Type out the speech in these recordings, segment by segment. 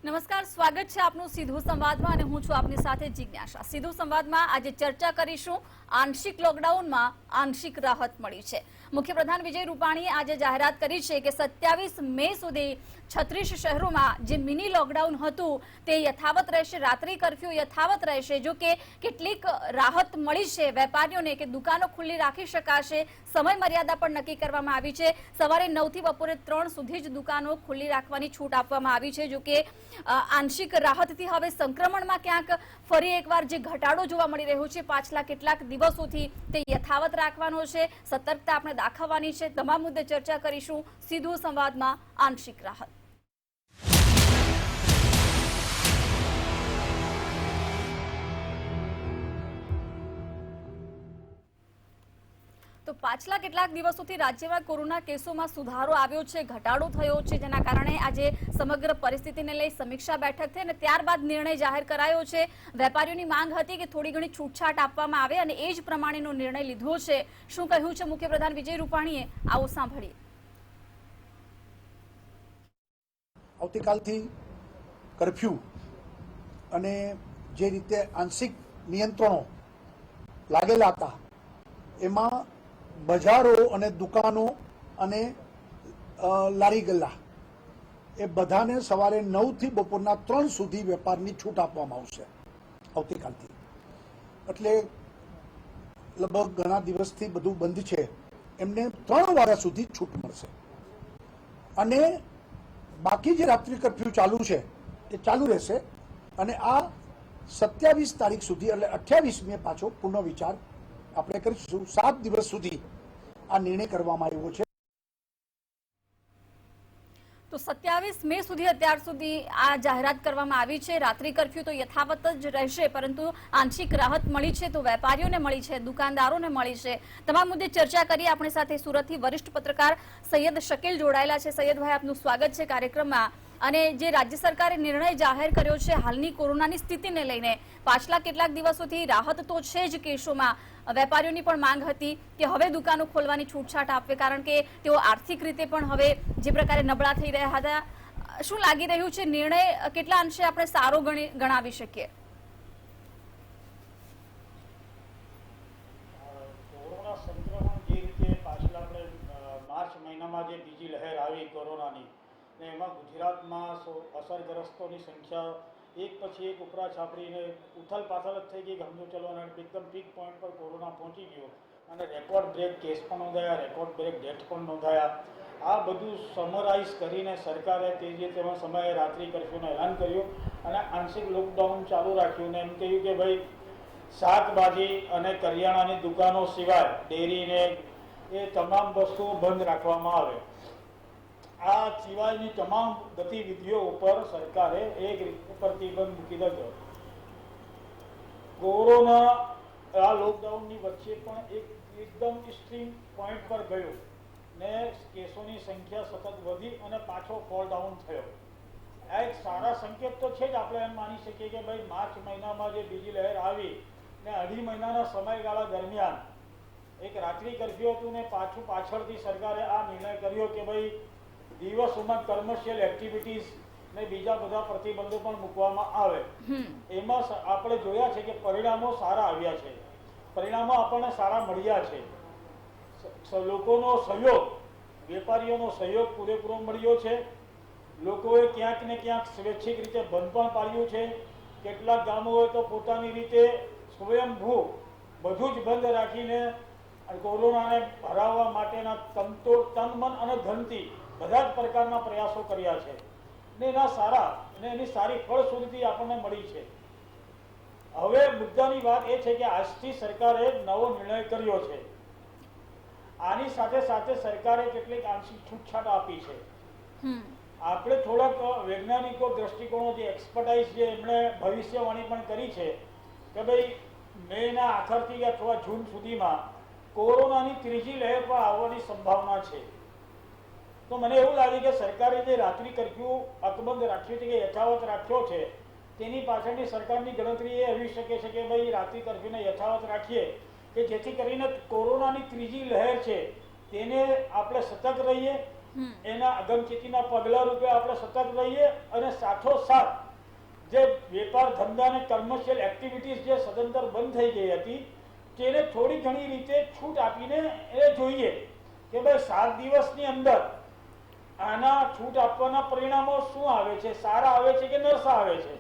નમસ્કાર, સ્વાગત છે આપનું સીધું સંવાદમાં અને હું છું આપની સાથે જિજ્ઞાસા। સીધું સંવાદમાં આજે ચર્ચા કરીશું આંશિક લોકડાઉનમાં આંશિક રાહત મળી છે। મુખ્યપ્રધાન વિજય રૂપાણીએ આજે જાહેરાત કરી છે કે 27 મે સુધી 36 શહેરોમાં જે મિની લોકડાઉન હતું તે યથાવત રહેશે, રાત્રિ કર્ફ્યુ યથાવત રહેશે। જો કે કેટલીક રાહત મળી છે વેપારીઓને કે દુકાનો ખુલ્લી રાખી શકાશે, સમય મર્યાદા પણ નક્કી કરવામાં આવી છે। સવારે 9 થી બપોરે 3 સુધી જ દુકાનો ખુલ્લી રાખવાની છૂટ આપવામાં આવી છે। જો કે આંશિક રાહતથી હવે સંક્રમણમાં ક્યાંક ફરી એકવાર જે ઘટાડો જોવા મળી રહ્યો છે પાછલા કેટલાક દિવસોથી તે યથાવત રાખવાનો છે, સતર્કતા આપણે દાખવવાની છે। તમામ મુદ્દે ચર્ચા કરીશું સીધું સંવાદમાં આંશિક રાહત। તો પાછલા કેટલાક દિવસોથી રાજ્યમાં કોરોના કેસોમાં સુધારો આવ્યો છે, ઘટાડો થયો છે, જેના કારણે આજે સમગ્ર પરિસ્થિતિને લઈ સમીક્ષા બેઠક થઈ અને ત્યારબાદ નિર્ણય જાહેર કરાયો છે। વેપારીઓની માંગ હતી કે થોડી ઘણી છૂટછાટ આપવામાં આવે અને એ જ પ્રમાણેનો નિર્ણય લીધો છે। શું કહ્યું છે મુખ્યપ્રધાન વિજય રૂપાણીએ, આવો સાંભળીએ। આવતીકાલથી કર્ફ્યુ અને જે રીતે આંશિક નિયંત્રણો લાગેલા હતા એમાં બજારો અને દુકાનો અને લારી ગલ્લા એ બધાને સવારે 9 થી બપોરના 3 સુધી વેપારની છૂટ આપવામાં આવશે આવતીકાલથી। એટલે લગભગ ઘણા દિવસથી બધું બંધ છે એમને 3 વાગ્યા સુધી છૂટ મળશે અને બાકી જે રાત્રિ કર્ફ્યુ ચાલુ છે એ ચાલુ રહેશે અને આ 27 તારીખ સુધી એટલે 28 મે પાછો પુનઃ વિચાર આપણે કરીશું। 7 દિવસ સુધી આ નિર્ણય કરવામાં આવ્યો છે। તો 27 મે સુધી અત્યાર સુધી આ જાહેરાત કરવામાં આવી છે। રાત્રિ કર્ફ્યુ તો યથાવત જ રહેશે, પરંતુ આંશિક રાહત મળી છે તો વેપારીઓને મળી છે, દુકાનદારોને મળી છે। તમામ મુદ્દે ચર્ચા કરીએ। આપણી સાથે સુરતથી વરિષ્ઠ પત્રકાર સૈયદ શકીલ જોડાયેલા છે। સૈયદભાઈ, આપનું સ્વાગત છે કાર્યક્રમમાં। અને જે રાજ્ય સરકારે નિર્ણય જાહેર કર્યો છે હાલની કોરોનાની સ્થિતિને લઈને, પાછલા કેટલાક દિવસોથી રાહત તો છે જ કેસોમાં, વેપારીઓની પણ માંગ હતી કે હવે દુકાનો ખોલવાની છૂટછાટ આપે, કારણ કે તેઓ આર્થિક રીતે પણ હવે જે પ્રકારે નબળા થઈ રહ્યા હતા। શું લાગી રહ્યું છે નિર્ણય કેટલા અંશે આપણે સારો ગણાવી શકીએ? કોરોના સંક્રમણ જે રીતે પાછલા આપણે માર્ચ મહિનામાં જે બીજી લહેર આવી કોરોનાની ને એમાં ગુજરાતમાં અસરગ્રસ્તોની સંખ્યા એક પછી એક ઉપરા છાપડીને ઉથલ પાથલ જ થઈ ગઈ કે સમજો ચલો, અને એકદમ પીક પોઈન્ટ પર કોરોના પહોંચી ગયો અને રેકોર્ડ બ્રેક કેસ પણ નોંધાયા, રેકોર્ડ બ્રેક ડેથ પણ નોંધાયા। આ બધું સમરાઇઝ કરીને સરકારે તે જે તેમાં સમયે રાત્રિ કર્ફ્યુનું એલાન કર્યું અને આંશિક લોકડાઉન ચાલુ રાખ્યું ને એમ કહ્યું કે ભાઈ શાકભાજી અને કરિયાણાની દુકાનો સિવાય ડેરીને એ તમામ વસ્તુઓ બંધ રાખવામાં આવે। આ સિવાયની તમામ ગતિવિધિઓ ઉપર સરકારે એક પ્રતિબંધ મૂકી દીધો। કોરોના આ લોકડાઉનની વચ્ચે પણ એકદમ એક્સ્ટ્રીમ પોઈન્ટ પર ગયો ને કેસોની સંખ્યા સતત વધી અને પાછો ફોલ ડાઉન થયો। આ એક સારા સંકેત તો છે જ। આપણે એમ માની શકીએ કે ભાઈ માર્ચ મહિનામાં જે બીજી લહેર આવી ને 2.5 મહિનાના સમયગાળા દરમિયાન એક રાત્રિ કર્ફ્યુ હતું ને પાછળથી સરકારે આ નિર્ણય કર્યો કે ભાઈ દિવસોમાં કમર્શિયલ એક્ટિવિટીઝ ને બીજા બધા પ્રતિબંધો પણ મૂકવામાં આવે। એમાં આપણે જોયા છે કે પરિણામો સારા આવ્યા છે, પરિણામો આપણને સારા મળ્યા છે। લોકોનો સહયોગ, વેપારીઓનો સહયોગ પૂરેપૂરો મળ્યો છે। લોકોએ ક્યાંક ને ક્યાંક સ્વૈચ્છિક રીતે બંધ પણ પાડ્યું છે। કેટલાક ગામોએ તો પોતાની રીતે સ્વયંભૂ બધું જ બંધ રાખીને કોરોનાને હરાવવા માટેના તન મન અને ધનથી બધા જ પ્રકારના પ્રયાસો કર્યા છે ને એના સારા અને એની સારી ફળશ્રુતિ આપણને મળી છે। હવે મુદ્દાની વાત એ છે કે આજથી સરકારે નવો નિર્ણય કર્યો છે। આની સાથે સાથે સરકારે કેટલીક આંશિક છૂટછાટ આપી છે। આપણે થોડાક વૈજ્ઞાનિકો દ્રષ્ટિકોણો જે એક્સપર્ટાઇઝ જે એમણે ભવિષ્યવાણી પણ કરી છે કે ભાઈ મેના આખરથી અથવા જૂન સુધીમાં કોરોનાની ત્રીજી લહેર પર આવવાની સંભાવના છે। તો મને એવું લાગે કે સરકારે જે રાત્રિ કર્ફ્યુ અકબંધ રાખ્યો છે કે યથાવત રાખ્યો છે તેની પાછળની સરકારની ગણતરી એ હોઈ શકે છે કે ભાઈ રાત્રિ કર્ફ્યુને યથાવત રાખીએ કે જેથી કરીને કોરોનાની ત્રીજી લહેર છે તેને આપણે સતર્ક રહીએ એના અગમચેતીના પગલા રૂપે આપણે સતત રહીએ અને સાથોસાથ જે વેપાર ધંધા અને કમર્શિયલ એક્ટિવિટીઝ જે સદંતર બંધ થઈ ગઈ હતી તેને થોડી ઘણી રીતે છૂટ આપીને એ જોઈએ કે ભાઈ 7 દિવસની અંદર આના છૂટ આપવાના પરિણામો શું આવે છે, સારા આવે છે કે નરસા આવે છે.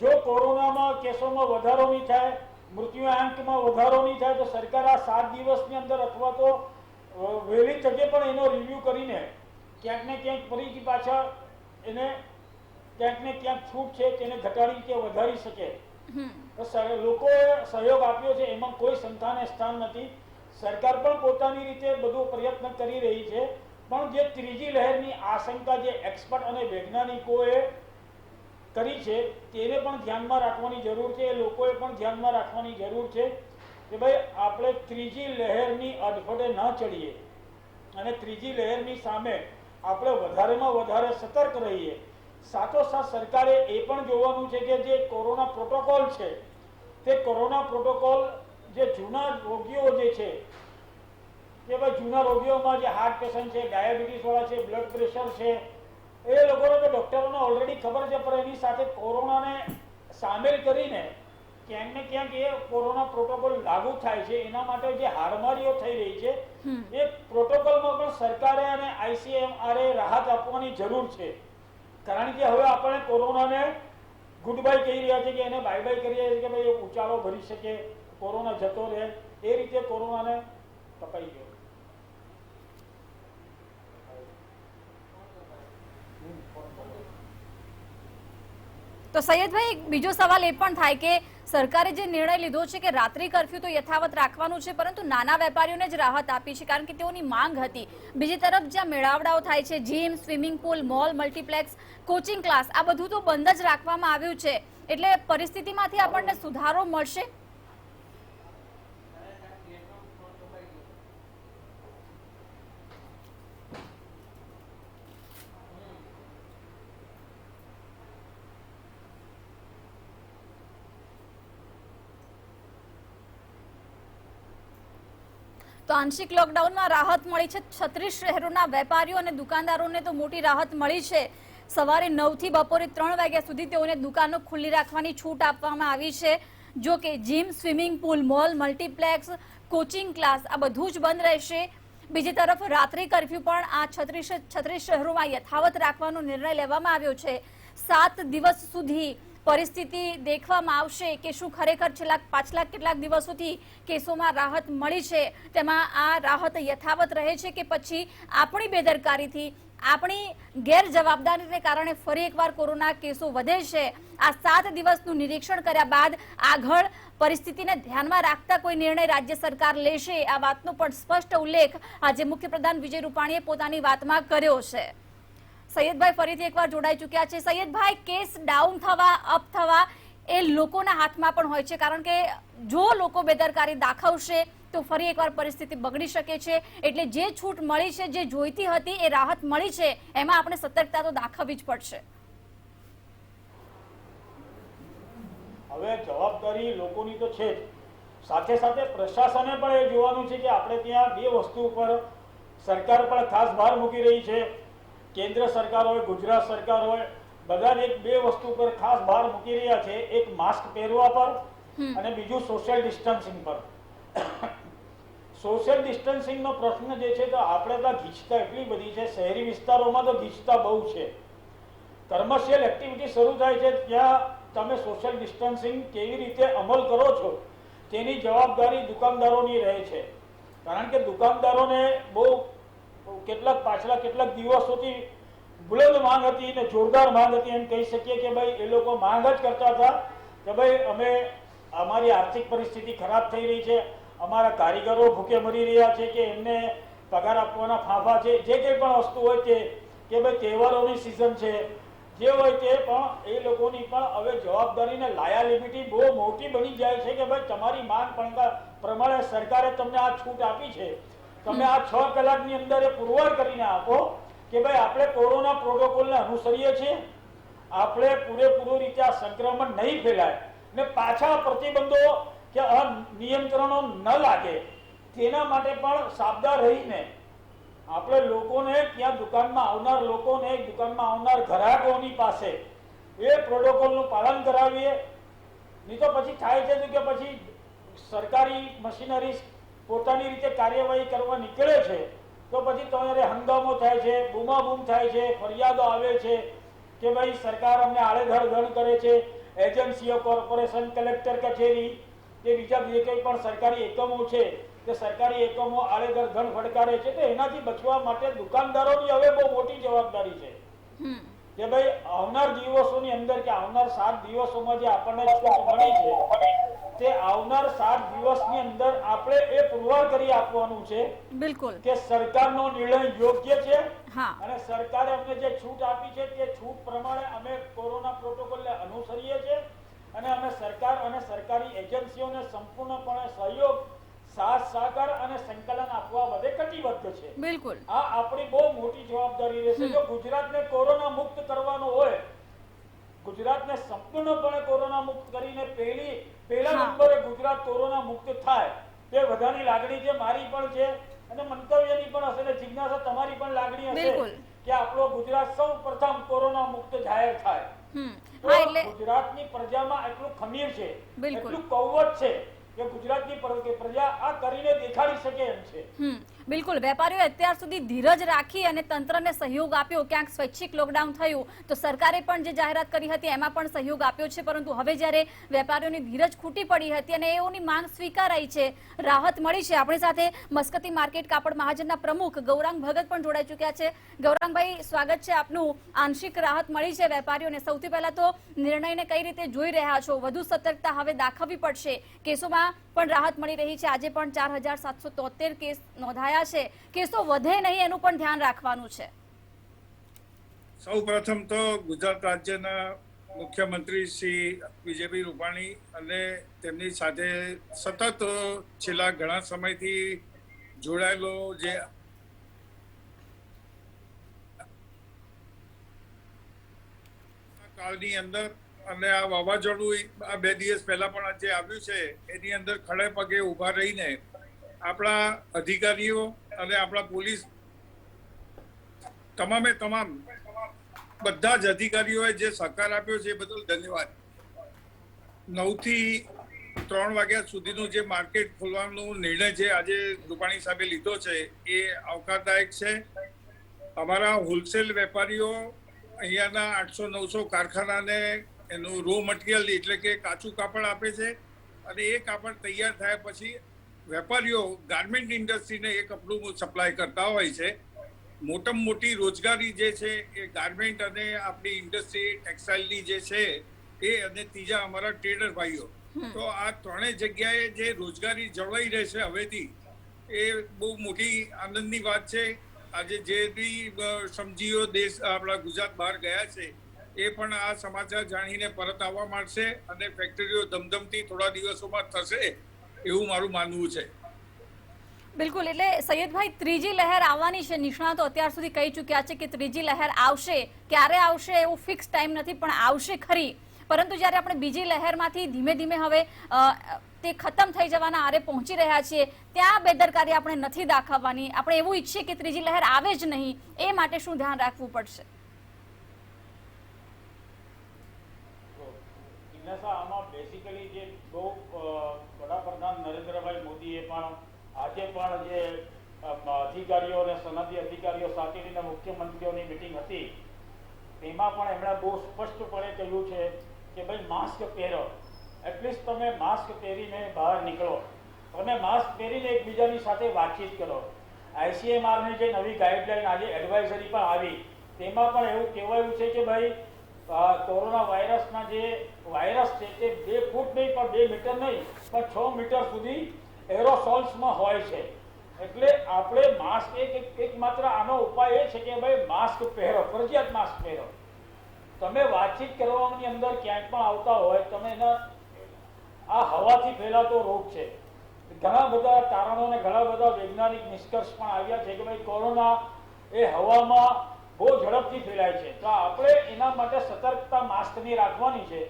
જો કોરોનામાં કેસોમાં વધારો નહીં થાય, મૃત્યુઆંકમાં વધારો નહીં થાય તો સરકાર આ 7 દિવસની અંદર અથવા તો વહેલી તકે પણ એનો રિવ્યુ કરીને ક્યાંક ને ક્યાંક ફરીથી પાછા એને ક્યાંક ને ક્યાંક છૂટ છે તેને ઘટાડી કે વધારી શકે. લોકોએ સહયોગ આપ્યો છે, એમાં કોઈ શંકાને સ્થાન નથી. સરકાર પણ પોતાની રીતે બધો પ્રયત્ન કરી રહી છે, પણ જે ત્રીજી લહેરની આશંકા જે એક્સપર્ટ અને વૈજ્ઞાનિકોએ કરી છે તેને પણ ધ્યાનમાં રાખવાની જરૂર છે. એ લોકોએ પણ ધ્યાનમાં રાખવાની જરૂર છે કે ભાઈ આપણે ત્રીજી લહેરની અડફેટે ન ચડીએ અને ત્રીજી લહેરની સામે આપણે વધારેમાં વધારે સતર્ક રહીએ. સાથોસાથ સરકારે એ પણ જોવાનું છે કે જે કોરોના પ્રોટોકોલ છે તે કોરોના પ્રોટોકોલ જે જૂના રોગીઓ જે છે કે ભાઈ જૂના રોગીઓમાં જે હાર્ટ પેશન્ટ છે, ડાયાબિટીસ વાળા છે, બ્લડ પ્રેશર છે, એ લોકોને તો ડોક્ટરોને ઓલરેડી ખબર છે, પણ એની સાથે કોરોનાને સામેલ કરીને ક્યાંક ને ક્યાંક એ કોરોના પ્રોટોકોલ લાગુ થાય છે. એના માટે જે હાડમારીઓ થઈ રહી છે એ પ્રોટોકોલમાં પણ સરકારે અને ICMR રાહત આપવાની જરૂર છે. કારણ કે હવે આપણે કોરોનાને ગુડ બાય કહી રહ્યા છે કે એને બાય બાય કરી રહ્યા છે કે ભાઈ એ ઉચાળો ભરી શકે, કોરોના જતો રહે, એ રીતે કોરોનાને કપાઈ ગયો. તો સૈયદભાઈ, બીજો સવાલ એ પણ થાય કે સરકારે જે નિર્ણય લીધો છે કે રાત્રિ કર્ફ્યુ તો યથાવત રાખવાનું છે, પરંતુ નાના વેપારીઓને જ રાહત આપી છે કારણ કે તેઓની માંગ હતી. બીજી તરફ જ્યાં મેળાવડાઓ થાય છે, gym, swimming pool, mall, multiplex, coaching class, આ બધું તો બંધ જ રાખવામાં આવ્યું છે. એટલે પરિસ્થિતિમાંથી આપણને સુધારો મળશે? તો આંશિક લોકડાઉનમાં રાહત મળી છે. 36 શહેરોના વેપારીઓ અને દુકાનદારોને તો મોટી રાહત મળી છે. સવારે 9 થી બપોરે 3 વાગ્યા સુધી તેઓને દુકાનો ખુલ્લી રાખવાની છૂટ આપવામાં આવી છે. જો કે gym, swimming pool, mall, multiplex, coaching class આ બધું જ બંધ રહેશે. બીજી તરફ રાત્રિ કર્ફ્યુ પણ આ 36 શહેરોમાં યથાવત રાખવાનો નિર્ણય લેવામાં આવ્યો છે. 7 દિવસ સુધી પરિસ્થિતિ દેખવામાં આવશે કે શું ખરેખર પાછલા કેટલાક દિવસોથી કેસોમાં રાહત મળી છે તેમાં આ રાહત યથાવત રહે છે કે પછી આપણી બેદરકારીથી, આપણી ગેરજવાબદારીને કારણે ફરી એકવાર કોરોના કેસો વધે છે. આ 7 દિવસનું નિરીક્ષણ કર્યા બાદ આગળ પરિસ્થિતિને ધ્યાનમાં રાખતા કોઈ નિર્ણય રાજ્ય સરકાર લેશે, આ વાતનો પણ સ્પષ્ટ ઉલ્લેખ આજે મુખ્યપ્રધાન વિજય રૂપાણીએ પોતાની વાતમાં કર્યો છે. સૈયદભાઈ ફરીથી એકવાર જોડાઈ ચૂક્યા છે. સૈયદભાઈ, કેસ ડાઉન થવા, અપ થવા એ લોકોના હાથમાં પણ હોય છે, કારણ કે જો લોકો બેદરકારી દાખવશે તો ફરી એકવાર પરિસ્થિતિ બગડી શકે છે. એટલે જે છૂટ મળી છે, જે જોઈતી હતી, એ રાહત મળી છે, એમાં આપણે સતર્કતા તો દાખવવી જ પડશે. હવે જવાબદારી લોકોની તો છે જ, સાથે સાથે પ્રશાસને પણ એ જોવાનું છે કે આપણે ત્યાં બે વસ્તુ ઉપર સરકાર પણ ખાસ ભાર મૂકી રહી છે. કેન્દ્ર સરકાર હોય, ગુજરાત સરકાર હોય, બધા એક બે વસ્તુ પર ખાસ ભાર મૂકી રહ્યા છે. એક માસ્ક પહેરવા પર અને બીજું સોશિયલ ડિસ્ટન્સિંગ પર. સોશિયલ ડિસ્ટન્સિંગનો પ્રશ્ન જે છે તો આપણે ત્યાં ગીચતા એટલી બધી છે, શહેરી વિસ્તારોમાં તો ગીચતા બહુ છે. કમર્શિયલ એક્ટિવિટી શરૂ થાય છે ત્યાં તમે સોશિયલ ડિસ્ટન્સિંગ કેવી રીતે અમલ કરો છો તેની જવાબદારી દુકાનદારોની રહે છે. કારણ કે દુકાનદારોને બહુ પાછલા કેટલાક દિવસોથી બુલંદ માંગ હતી ને જોરદાર માંગ હતી. એમ કહી શકીએ કે ભાઈ એ લોકો માંગ જ કરતા હતા કે ભાઈ અમારી આર્થિક પરિસ્થિતિ ખરાબ થઈ રહી છે, અમારા કારીગરો ભૂખે મરી રહ્યા છે કે એમને પગાર આપવાના ફાંફા છે, જે કંઈ પણ વસ્તુ હોય તે કે ભાઈ તહેવારોની સિઝન છે, જે હોય તે પણ એ લોકોની પણ હવે જવાબદારીને લાયાલિટી બહુ મોટી બની જાય છે કે ભાઈ તમારી માંગ પ્રમાણે સરકારે તમને આ છૂટ આપી છે, તમે આ 6 કલાકની અંદર એ પુરવાર કરીને આપો કે ભાઈ આપણે કોરોના પ્રોટોકોલને અનુસરીએ છીએ, આપણે પૂરેપૂરી રીતે આ સંક્રમણ નહીં ફેલાય ને પાછા પ્રતિબંધો કે નિયંત્રણો ન લાગે તેના માટે પણ સાબદા રહીને આપણે લોકોને ત્યાં દુકાનમાં આવનાર લોકોને દુકાનમાં આવનાર ગ્રાહકોની પાસે એ પ્રોટોકોલનું પાલન કરાવીએ. નહીં તો પછી થાય છે કે પછી સરકારી મશીનરી પોતાની રીતે કાર્યવાહી કરવા નીકળે છે તો પછી તમારે હંગામો થાય છે, બૂમાબૂમ થાય છે, ફરિયાદો આવે છે કે ભાઈ સરકાર અમને આડેધડ ગણ કરે છે. એજન્સીઓ, કોર્પોરેશન, કલેક્ટર કચેરી કે બીજા જે કંઈ પણ સરકારી એકમો છે તે સરકારી એકમો આડેધડ ગણ ફટકારે છે. તો એનાથી બચવા માટે દુકાનદારોની હવે બહુ મોટી જવાબદારી છે કે ભાઈ આવનાર દિવસોની અંદર કે આવનાર 7 દિવસોમાં જે આપણને છૂટ મળી છે તે આવનાર 7 દિવસની અંદર આપણે એ પુરવાર કરી આપવાનું છે બિલકુલ કે સરકારનો નિર્ણય યોગ્ય છે હા અને સરકારે અમને જે છૂટ આપી છે તે છૂટ પ્રમાણે અમે કોરોના પ્રોટોકોલને અનુસરીએ છીએ અને અમે સરકાર અને સરકારી એજન્સીઓને સંપૂર્ણપણે સહયોગ, સાથ સહકાર અને સંકલન આપવા બધે કટિબદ્ધ છે. બિલકુલ આ આપણી બહુ મોટી જવાબદારી રહેશે. જો ગુજરાતને કોરોના મુક્ત કરવાનો હોય, ગુજરાતને સંપૂર્ણપણે કોરોના મુક્ત કરીને પહેલા હા. નંબરે ગુજરાત કોરોના મુક્ત થાય તે બધાની લાગણી છે, મારી પણ છે અને મંતવ્યની પણ હશે અને જિજ્ઞાસા તમારી પણ લાગણી હશે બિલકુલ. કે આપણો ગુજરાત સૌ પ્રથમ કોરોના મુક્ત જાહેર થાય. હા તો એટલે ગુજરાતની પ્રજામાં એટલું ખમીર છે, બિલકુલ. એટલું કૌવત છે કે ગુજરાતની પ્રજા આ કરીને દેખાડી શકે એમ છે. બિલકુલ વેપારીઓ અત્યાર સુધી ધીરજ રાખી અને તંત્રને સહયોગ આપ્યો. ક્યાંક સ્વૈચ્છિક લોકડાઉન થયું તો સરકારે પણ જે જાહેરાત કરી હતી એમાં પણ સહયોગ આપ્યો છે, પરંતુ હવે જ્યારે વેપારીઓની ધીરજ ખૂટી પડી હતી અને એઓની માંગ સ્વીકારાઈ છે, રાહત મળી છે. આપણી સાથે મસ્કતી માર્કેટ કાપડ મહાજનના પ્રમુખ ગૌરાંગ ભગત પણ જોડાઈ ચૂક્યા છે. ગૌરાંગભાઈ, સ્વાગત છે આપનું. આંશિક રાહત મળી છે વેપારીઓને. સૌથી પહેલા તો નિર્ણયને કઈ રીતે જોઈ રહ્યા છો? વધુ સતર્કતા હવે દાખવવી પડશે. કેસોમાં પણ રાહત મળી રહી છે. આજે પણ 4773 કેસ નોંધાયા છે. કેસો વધે નહીં એનું પણ ધ્યાન રાખવાનું છે. સૌ પ્રથમ તો ગુજરાત રાજ્યના મુખ્યમંત્રી શ્રી વિજયભાઈ રૂપાણી અને તેમની સાથે સતત છેલ્લા ઘણા સમયથી જોડાયેલો જે કાળની અંદર અને આ વાવાઝોડું આ 2 દિવસ પહેલા પણ જે આવ્યું છે એની અંદર ખડે પગે ઊભા રહીને આપણા અધિકારીઓ અને આપણા પોલીસ તમામે તમામ બધા જ અધિકારીઓએ જે સહકાર આપ્યો છે એ બદલ ધન્યવાદ. 9 થી 3 વાગ્યા સુધીનું જે માર્કેટ ખોલવાનો નિર્ણય છે આજે રૂપાણી સાહેબે લીધો છે એ આવકારદાયક છે. અમારા હોલસેલ વેપારીઓ અહીંયાના 800-900 કારખાનાને એનું રો મટીરિયલ એટલે કે કાચું કાપડ આપે છે અને એ કાપડ તૈયાર થયા પછી વેપારીઓ ગાર્મેન્ટ ઇન્ડસ્ટ્રીને એ કપડું સપ્લાય કરતા હોય છે. મોટામાં મોટી રોજગારી જે છે એ ગાર્મેન્ટ અને આપણી ઇન્ડસ્ટ્રી ટેક્સટાઇલની જે છે એ અને ત્રીજા અમારા ટ્રેડર ભાઈઓ. તો આ ત્રણેય જગ્યાએ જે રોજગારી જળવાઈ રહેશે હવેથી એ બહુ મોટી આનંદની વાત છે. આજે જે બી સમજીઓ દેશ આપણા ગુજરાત બહાર ગયા છે એ પણ આ સમાચાર જાણીને પરત આવવા માંડશે અને ફેક્ટરીઓ ધમધમતી થોડા દિવસોમાં થશે એવું મારું માનવું છે. બિલકુલ. એટલે સૈયદભાઈ, ત્રીજી લહેર આવવાની છે. નિષ્ણાતો અત્યાર સુધી કહી ચૂક્યા છે કે ત્રીજી લહેર આવશે. ક્યારે આવશે એવું ફિક્સ ટાઈમ નથી, પણ આવશે ખરી. પરંતુ જ્યારે આપણે બીજી લહેરમાંથી ધીમે ધીમે હવે તે ખતમ થઈ જવાના આરે પહોંચી રહ્યા છીએ ત્યાં બેદરકારી આપણે નથી દાખવવાની. આપણે એવું ઈચ્છીએ કે ત્રીજી લહેર આવે જ નહીં. એ માટે શું ધ્યાન રાખવું પડશે? આમાં બેસિકલી જે બહુ વડાપ્રધાન નરેન્દ્રભાઈ મોદીએ પણ આજે પણ જે અધિકારીઓ અને સનદી અધિકારીઓ સાથેની મુખ્યમંત્રીઓની મિટિંગ હતી તેમાં પણ એમણે બહુ સ્પષ્ટપણે કહ્યું છે કે ભાઈ માસ્ક પહેરો. એટલીસ્ટ તમે માસ્ક પહેરીને બહાર નીકળો, તમે માસ્ક પહેરીને એકબીજાની સાથે વાતચીત કરો. ICMRની જે નવી ગાઈડલાઈન આજે એડવાઇઝરી પણ આવી તેમાં પણ એવું કહેવાયું છે કે ભાઈ કોરોના વાયરસના જે વાયરસ છે તે 2 ફૂટ નહીં પણ 2 મીટર નહીં પણ 6 મીટર સુધી એરોસોલ્સમાં હોય છે. એટલે આપણે માસ્ક એક માત્ર આનો ઉપાય એ છે કે ભાઈ માસ્ક પહેરો, ફરજિયાત માસ્ક પહેરો. તમે વાતચીત કરવાની અંદર ક્યાંય પણ આવતા હોય તમે એના આ હવાથી ફેલાતો રોગ છે. ઘણા બધા કારણો અને ઘણા બધા વૈજ્ઞાનિક નિષ્કર્ષ પણ આવ્યા છે કે ભાઈ કોરોના એ હવામાં બહુ ઝડપથી ફેલાય છે. તો આપણે એના માટે સતર્કતા માસ્કની રાખવાની છે.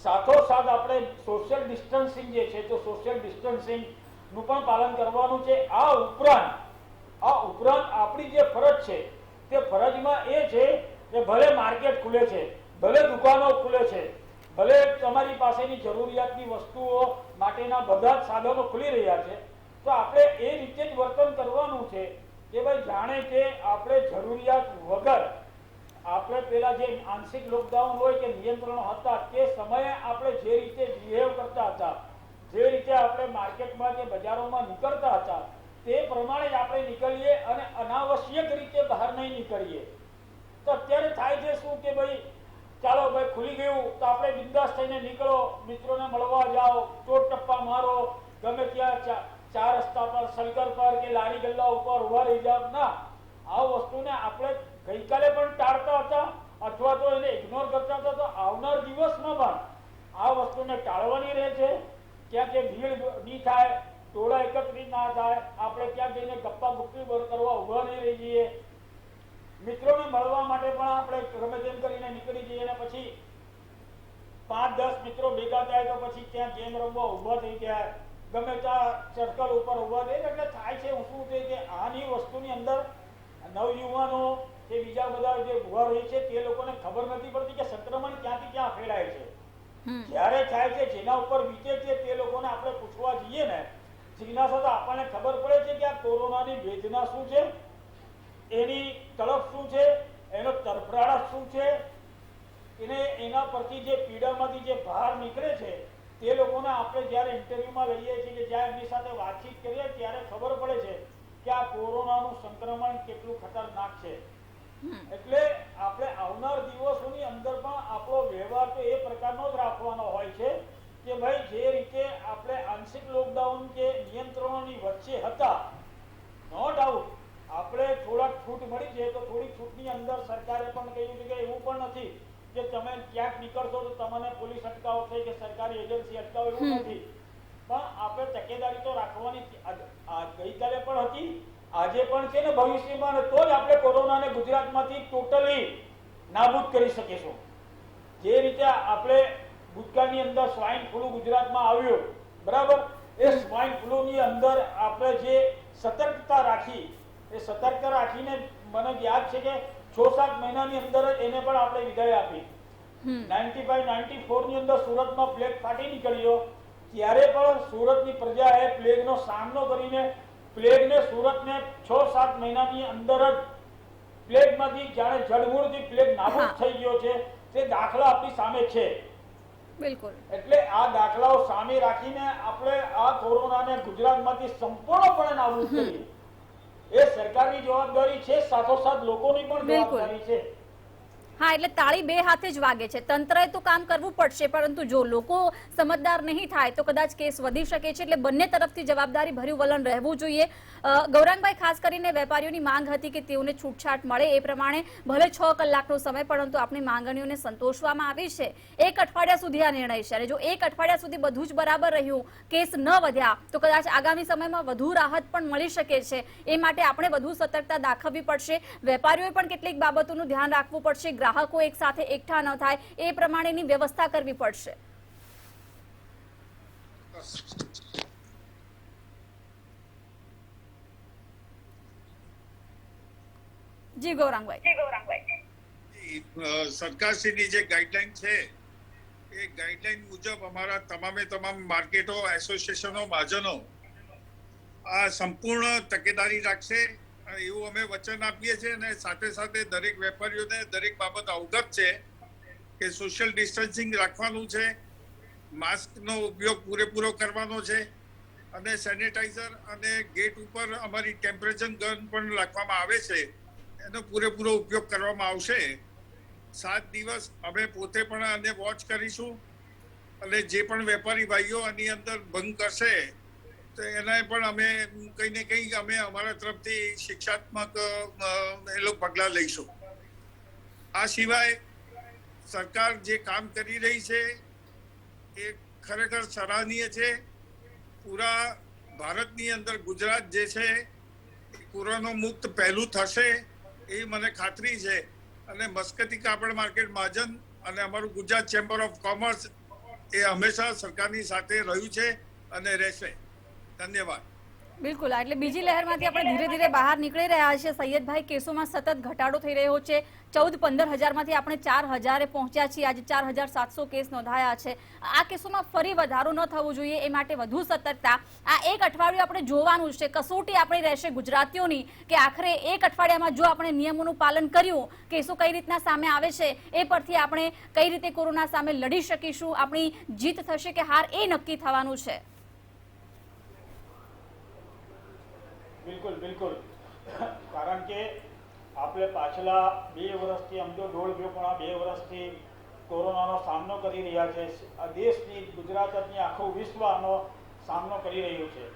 સાથોસાથ આપણે સોશિયલ ડિસ્ટન્સિંગ જે છે તો સોશિયલ ડિસ્ટન્સિંગનું પણ પાલન કરવાનું છે. આ આ ઉપરાંત આપણી જે ફરજ છે તે ફરજમાં એ છે કે ભલે માર્કેટ ખુલે છે, ભલે દુકાનો ખુલે છે, ભલે તમારી પાસેની જરૂરિયાતની વસ્તુઓ માટેના બધા જ સાધનો ખુલી રહ્યા છે, તો આપણે એ રીતે જ વર્તન કરવાનું છે કે ભાઈ જાણે કે આપણે જરૂરિયાત વગર આપણે પેલા જે આંશિક લોકડાઉન હોય કે નિયંત્રણો હતા તે સમયે આપણે જે રીતે બિહેવ કરતા હતા, જે રીતે આપણે માર્કેટમાં કે બજારોમાં નીકળતા હતા તે પ્રમાણે જ આપણે નીકળીએ અને અનાવશ્યક રીતે બહાર નહીં નીકળીએ. તો અત્યારે થાય છે શું કે ભાઈ ચાલો ભાઈ ખુલી ગયું તો આપણે બિંદાસ થઈને નીકળો, મિત્રોને મળવા જાઓ, ચોટ ટપ્પા મારો, ગમે ત્યાં ચાર રસ્તા પર, સલગર પર કે લારી ગલ્લા ઉપર ઉભા રહી જાવ. ના, આ વસ્તુને આપણે ગઈકાલે પણ ટાળતા હતા અથવા તો એને ઇગ્નોર કરતા હતા, તો આવનાર દિવસમાં પણ આ વસ્તુને ટાળવાની રહે છે. ક્યાં કે ભીડ નહીં થાય, ટોળા એકત્રિત ના થાય, આપણે ક્યાં જઈને ગપ્પા ગુપ્પી કરવા ઉભા નહીં રહી જઈએ, મિત્રોને મળવા માટે પણ આપણે ગમે તેમ કરીને નીકળી જઈએ અને પછી 5-10 મિત્રો ભેગા થાય તો પછી ત્યાં ગેમ રમવા ઉભા થઈ જાય, ગમે ત્યાં સર્કલ ઉપર ઉભા થઈ. એટલે થાય છે શું છે કે આની વસ્તુની અંદર નવયુવાનો કે બીજા બધા જે ઉભા રહી છે તે લોકોને ખબર નથી પડતી કે સંક્રમણ ક્યાંથી ક્યાં ફેલાય છે. જ્યારે થાય છે જેના ઉપર વીતે છે તે લોકોને આપણે પૂછવા જઈએ ને, જિજ્ઞાસા તો આપણને ખબર પડે છે કે આ કોરોનાની વેદના શું છે, એની તડપ શું છે, એનો તરફડાટ શું છે, એના પરથી જે પીડામાંથી જે બહાર નીકળે છે તે લોકોને આપણે જ્યારે ઇન્ટરવ્યુમાં લઈએ છીએ કે જ્યારે એમની સાથે વાતચીત કરીએ ત્યારે ખબર પડે છે કે આ કોરોનાનું સંક્રમણ કેટલું ખતરનાક છે. એટલે આપણે આવનાર દિવસોની અંદર પણ આપણો વ્યવહાર તો એ પ્રકારનો જ રાખવાનો હોય છે કે ભાઈ જે રીતે આપણે આંશિક લોકડાઉન કે નિયંત્રણોની વચ્ચે હતા, નો ડાઉટ આપણે થોડાક છૂટ મળી છે તો થોડી છૂટની અંદર સરકારે પણ કહ્યું છે કે એવું પણ નથી કે તમે ક્યાંક નીકળશો તો તમને પોલીસ અટકાવશે કે સરકારી એજન્સી અટકાવે, એવું નથી. પણ આપણે તકેદારી તો રાખવાની ગઈકાલે પણ હતી, આજે પણ છે ને ભવિષ્યમાં, તો જ આપણે કોરોનાને ગુજરાતમાંથી ટોટલી નાબૂદ કરી શકીશું. જે રીતે આપણે ભૂતકાળની અંદર સ્વાઇન ફ્લૂ ગુજરાતમાં આવ્યો, બરાબર, એ સ્વાઇન ફ્લૂની અંદર આપણે જે સતર્કતા રાખી, એ સતર્કતા રાખીને મને યાદ છે કે 6-7 મહિનાની અંદર એને પણ આપણે વિદાય આપી. 95-94 ની અંદર સુરતમાં પ્લેગ ફાટી નીકળ્યો, ત્યારે પણ સુરતની પ્રજાએ પ્લેગનો સામનો કરીને પ્લેગને સુરતને 6-7 મહિનાની અંદર જ પ્લેગમાંથી જાણે જડમૂળથી પ્લેગ નાબૂદ થઈ ગયો છે. તે દાખલા આપણી સામે છે. બિલકુલ. એટલે આ દાખલાઓ સામે રાખીને આપણે આ કોરોનાને ગુજરાતમાંથી સંપૂર્ણપણે નાબૂદ કરીએ એ સરકારની જવાબદારી છે, સાથોસાથ લોકોની પણ જવાબદારી છે. હા, એટલે તાળી બે હાથે જ વાગે છે. તંત્રએ તો કામ કરવું પડશે, પરંતુ જો લોકો સમજદાર નહીં થાય તો કદાચ કેસ વધી શકે છે. એટલે બંને તરફથી જવાબદારી ભર્યું વલણ રહેવું જોઈએ. ગૌરાંગભાઈ, ખાસ કરીને વેપારીઓની માંગ હતી કે તેઓને છૂટછાટ મળે, એ પ્રમાણે ભલે 6 કલાકનો સમય, પરંતુ આપણી માંગણીઓને સંતોષવામાં આવી છે. 1 અઠવાડિયા સુધી આ નિર્ણય છે, અને જો 1 અઠવાડિયા સુધી બધું જ બરાબર રહ્યું, કેસ ન વધ્યા, તો કદાચ આગામી સમયમાં વધુ રાહત પણ મળી શકે છે. એ માટે આપણે વધુ સતર્કતા દાખવવી પડશે. વેપારીઓએ પણ કેટલીક બાબતોનું ધ્યાન રાખવું પડશે. ગ્રાહકો એક સાથે એકઠા ન થાય એ પ્રમાણેની વ્યવસ્થા કરવી પડશે. જી ગૌરાંગભાઈ. સરકારશ્રીની જે ગાઈડલાઈન છે એ ગાઈડલાઈન મુજબ અમારા તમામ માર્કેટો, એસોસિએશનો, મહાજનો આ સંપૂર્ણ તકેદારી રાખશે એવું અમે વચન આપીએ છીએ. અને સાથે સાથે દરેક વેપારીઓને દરેક બાબત અવગત છે કે સોશિયલ ડિસ્ટન્સિંગ રાખવાનું છે, માસ્કનો ઉપયોગ પૂરેપૂરો કરવાનો છે, અને સેનિટાઈઝર અને ગેટ ઉપર અમારી ટેમ્પરેચર ગન પણ રાખવામાં આવે છે, એનો પૂરેપૂરો ઉપયોગ કરવામાં આવશે. 7 દિવસ અમે પોતે પણ આને વોચ કરીશું, અને જે પણ વેપારી ભાઈઓ આની અંદર ભંગ કરશે તો એને પણ અમે કંઈ ને કંઈ અમે અમારા તરફથી શિક્ષાત્મક એ લોકો પગલાં લઈશું. આ સિવાય સરકાર જે કામ કરી રહી છે એ ખરેખર સરાહનીય છે. પૂરા ભારતની અંદર ગુજરાત જે છે એ કોરોના મુક્ત પહેલું થશે એ મને ખાતરી છે. અને મસ્કતી કાપડ માર્કેટ મહાજન અને અમારું ગુજરાત ચેમ્બર ઓફ કોમર્સ એ હંમેશા સરકારની સાથે રહ્યું છે અને રહેશે. ધન્યવાદ. બિલકુલ, એટલે બીજી લહેરમાંથી આપણે ધીરે ધીરે બહાર નીકળી રહ્યા છીએ. સૈયદભાઈ, કેસોમાં સતત ઘટાડો થઈ રહ્યો છે. 14-15 હજારમાંથી આપણે 4,000 પહોંચ્યા છીએ. આજે 4,700 કેસ નોંધાયા છે. આ કેસોમાં ફરી વધારો ન થવો જોઈએ એ માટે વધુ સતર્કતા. આ એક અઠવાડિયું આપણે જોવાનું છે. કસોટી આપણી રહેશે ગુજરાતીઓની કે આખરે એક અઠવાડિયામાં જો આપણે નિયમોનું પાલન કર્યું, કેસો કઈ રીતના સામે આવે છે એ પરથી આપણે કઈ રીતે કોરોના સામે લડી શકીશું, આપણી જીત થશે કે હાર એ નક્કી થવાનું છે. બિલકુલ કારણ કે આપણે પાછલા 2 વર્ષથી આમ તો 1.5 પણ આ 2 વર્ષથી કોરોનાનો સામનો કરી રહ્યા છે. આ દેશની, ગુજરાતની, આખું વિશ્વ આનો સામનો કરી રહ્યું છે.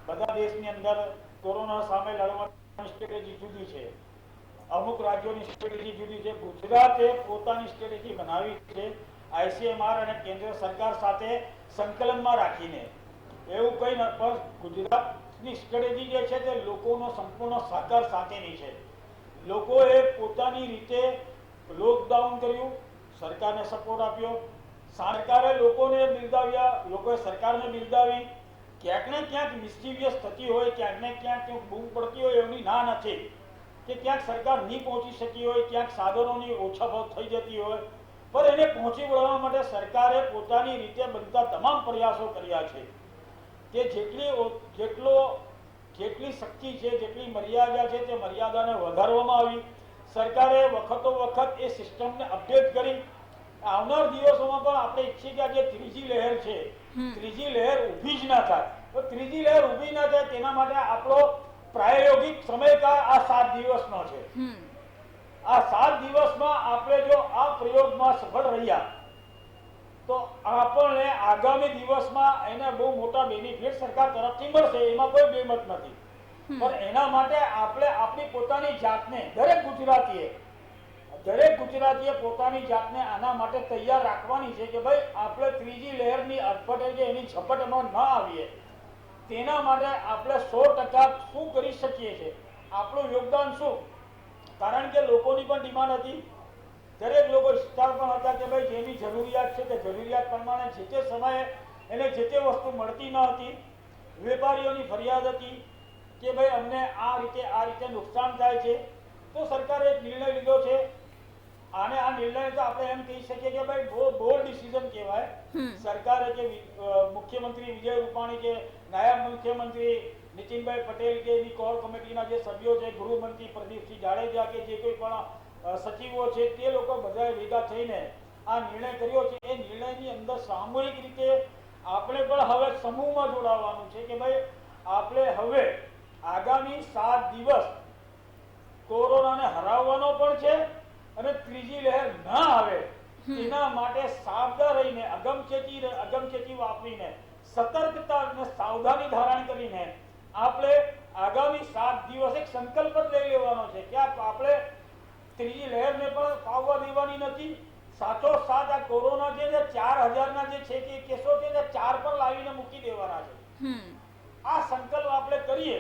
બધા દેશની અંદર કોરોના સામે લડવાની સ્ટ્રેટેજી જુદી છે. અમુક રાજ્યોની સ્ટ્રેટેજી જુદી છે. ગુજરાતે પોતાની સ્ટ્રેટેજી બનાવી છે ICMR અને કેન્દ્ર સરકાર સાથે સંકલનમાં રાખીને. એવું કંઈ ન, પણ ગુજરાતની સ્ટ્રેટેજી જે છે તે લોકોનો સંપૂર્ણ સહકાર સાથેની છે. લોકોએ પોતાની રીતે લોકડાઉન કર્યું, સરકારને સપોર્ટ આપ્યો, સરકારે લોકોને બિરદાવ્યા, લોકોએ સરકારને બિરદાવી. ક્યાંક ને ક્યાંક મિસ્ચીવિયસ થતી હોય, ક્યાંક ને ક્યાંક બૂમ પડતી હોય એની ના નથી કે ક્યાંક સરકાર નહીં પહોંચી શકી હોય, ક્યાંક સાધનોની ઓછા ભાવ થઈ જતી હોય, પણ એને પહોંચી વળવા માટે સરકારે પોતાની રીતે બનતા તમામ પ્રયાસો કર્યા છે. તે જેટલી શક્તિ છે, જેટલી મર્યાદા છે તે મર્યાદાને વધારવામાં આવી. સરકારે વખતો વખત એ સિસ્ટમને અપડેટ કરી. આવનાર દિવસોમાં પણ આપણે ઈચ્છીએ કે આ જે ત્રીજી લહેર છે, ત્રીજી લહેર ઊભી જ ના થાય. તો ત્રીજી લહેર ઊભી ના થાય તેના માટે આપણો પ્રાયોગિક સમયકાળ આ 7 દિવસનો છે. આ 7 દિવસમાં આપણે જો આ પ્રયોગમાં સફળ રહ્યા તો આપણને આગામી દિવસમાં એને બહુ મોટા બેનિફિટ સરકાર તરફથી મળશે, એમાં કોઈ બેમત નથી. પણ એના માટે આપણે આપણી પોતાની જાતને, દરેક ગુજરાતીએ પોતાની જાતને આના માટે તૈયાર રાખવાની છે કે ભાઈ આપણે ત્રીજી લહેરની અટપટે કે એની ઝપટમાં ન આવીએ. તેના માટે આપણે 100% શું કરી શકીએ છીએ, આપણું યોગદાન શું. કારણ કે લોકોની પણ ડિમાન્ડ હતી, દરેક લોકો ઈચ્છતા પણ હતા કે ભાઈ જેની જરૂરિયાત છે તે જરૂરિયાત પ્રમાણે જે તે સમયે એને જે તે વસ્તુ મળતી ન હતી. વેપારીઓની ફરિયાદ હતી કે ભાઈ અમને આ રીતે નુકસાન થાય છે. તો સરકારે એક નિર્ણય લીધો છે, અને આ નિર્ણય તો આપણે એમ કહી શકીએ કે ભાઈ બહુ બોલ્ડ ડિસિઝન કહેવાય. સરકારે કે મુખ્યમંત્રી વિજય રૂપાણી કે નાયબ મુખ્યમંત્રી નીતિનભાઈ પટેલ કે એની કોર કમિટીના જે સભ્યો છે, ગૃહમંત્રી પ્રદીપસિંહ જાડેજા કે જે કોઈ પણ સચિવો છે, તે લોકો બધાએ ભેગા થઈને આ નિર્ણય કર્યો છે. એ નિર્ણયની અંદર સામૂહિક રીતે આપણે પણ હવે સમૂહમાં જોડાવાનું છે કે ભાઈ આપણે હવે આગામી 7 દિવસ કોરોનાને હરાવવાનો પણ છે અને ત્રીજી લહેર ન આવે તેના માટે સાવધાન રહીને, અગમચેતી વાપરીને, સતર્કતા અને સાવધાની ધારણ કરીને આપણે આગામી 7 દિવસ એક સંકલ્પ લઈ લેવાનો છે કે આપણે ત્રીજી લહેરને પણ ફાવવા દેવાની નથી. સાથોસાથ આ કોરોના જે 4,000ના જે છે કે કેસો છે તે 4 પર લાવીને મૂકી દેવાના છે. આ સંકલ્પ આપણે કરીએ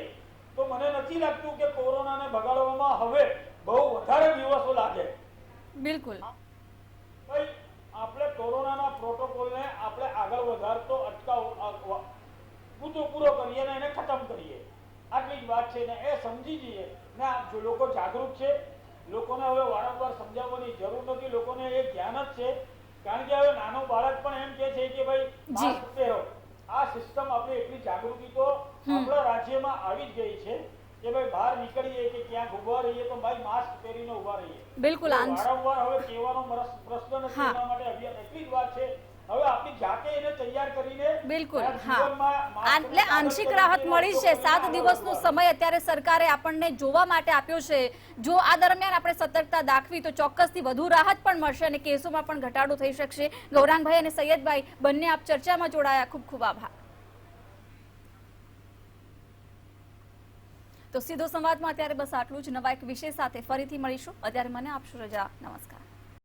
તો મને નથી લાગતું કે કોરોનાને ભગાડવામાં હવે બહુ વધારે દિવસો લાગે. બિલકુલ, ભાઈ આપણે કોરોનાના પ્રોટોકોલને આપણે આગળ વધારતો પૂરો કરીએ અને એને ખતમ કરીએ. આટલી જ વાત છે ને એ સમજી જઈએ ને. જો લોકો જાગૃત છે, લોકોને હવે વારંવાર સમજાવવાની જરૂર નથી, લોકોને એ જ્ઞાન જ છે. કારણ કે હવે નાનો બાળક પણ એમ કે છે કે ભાઈ માસ્ક પહેરો. આ સિસ્ટમ આપણે એટલી જાગૃતિ તો આપણા રાજ્યમાં આવી જ ગઈ છે કે ભાઈ બહાર નીકળીએ કે ક્યાંક ઉભા રહીએ તો ભાઈ માસ્ક પહેરીને ઉભા રહીએ. બિલકુલ, વારંવાર હવે કહેવાનો પ્રશ્ન નથી. એના માટે અભિયાન એટલી જ વાત છે. હવે આપણી જાતે એને તૈયાર કરીને બિલકુલ, એટલે આંશિક રાહત મળી છે. 7 દિવસનો સમય અત્યારે સરકારે આપણને જોવા માટે આપ્યો છે. જો આ દરમિયાન આપણે સતર્કતા દાખવી તો ચોક્કસથી વધુ રાહત પણ મળશે અને કેસોમાં પણ ઘટાડો થઈ શકશે. ગૌરાંગભાઈ અને સૈયદભાઈ બંને આપ ચર્ચામાં જોડાયા, ખૂબ ખૂબ આભાર. તો સીધો સંવાદમાં અત્યારે બસ આટલું જ. નવા એક વિષય સાથે ફરીથી મળીશું. અત્યારે મને આપશો રજા. નમસ્કાર.